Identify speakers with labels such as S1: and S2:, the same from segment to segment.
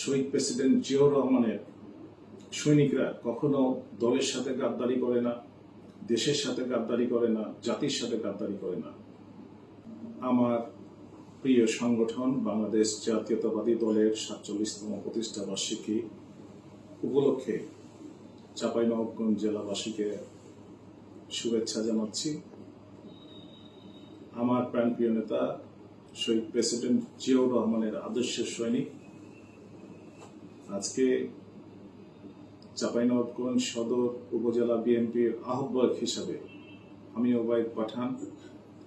S1: শহীদ president Ziaur রহমানের সৈনিকরা কখনো দলের সাথে গাদ্দারি করে না, দেশের সাথে গাদ্দারি করে না, জাতির সাথে গাদ্দারি করে না। আমার প্রিয় সংগঠন বাংলাদেশ জাতীয়তাবাদী দলের ৪৭তম প্রতিষ্ঠা বার্ষিকী উপলক্ষে চাঁপাইনবাবগঞ্জ জেলাবাসীকে শুভেচ্ছা জানাচ্ছি। আমার প্রাণপ্রিয় নেতা শহীদ প্রেসিডেন্ট জিয়াউর রহমানের আদর্শের সৈনিক আজকে চাঁপাইনবাবগঞ্জ সদর উপজেলা বিএনপির আহ্বায়ক হিসাবে আমি ওবায়দ পাঠান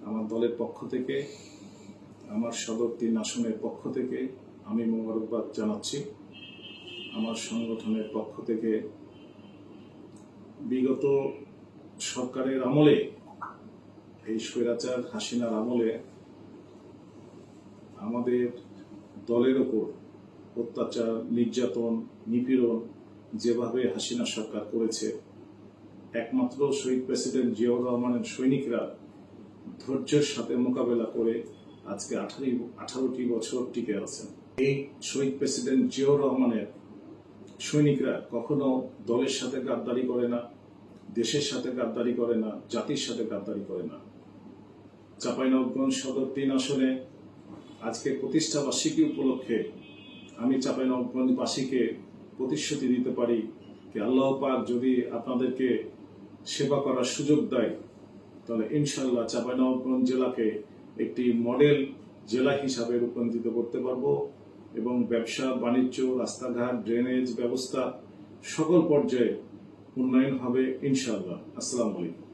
S1: আমার দলের পক্ষ থেকে, আমার সদর ৩ আসনের পক্ষ থেকে আমি মোবারকবাদ জানাচ্ছি। আমার সংগঠনের পক্ষ থেকে বিগত সরকারের আমলে, এই স্বৈরাচার হাসিনার আমলে আমাদের দলের ওপর অত্যাচার, নির্যাতন, নিপীড়ন যেভাবে হাসিনা সরকার করেছে, একমাত্র শহীদ প্রেসিডেন্ট জিয়াউর রহমানের সৈনিকরা ধৈর্যের সাথে মোকাবেলা করে আজকে 18টি বছর টিকে আছেন। এই শহীদ প্রেসিডেন্ট জিয়াউর রহমানের সৈনিকরা কখনো দলের সাথে গাদ্দারি করে না, দেশের সাথে গাদ্দারি করে না, জাতির সাথে গাদ্দারি করে না। চাঁপাইনবাবগঞ্জ সদর ৩ আসনে আজকে প্রতিষ্ঠা বার্ষিকী উপলক্ষে আমি চাঁপাইনবাবগঞ্জবাসীকে প্রতিশ্রুতি দিতে পারি যে আল্লাহ পাক যদি আপনাদেরকে সেবা করার সুযোগ দেয় তাহলে ইনশাআল্লাহ চাঁপাইনবাবগঞ্জ জেলাকে একটি মডেল জেলা হিসাবে রূপান্তরিত করতে পারবো এবং ব্যবসা বাণিজ্য, রাস্তাঘাট, ড্রেনেজ ব্যবস্থা সকল পর্যায়ে উন্নয়ন হবে ইনশাআল্লাহ। আসসালামু আলাইকুম।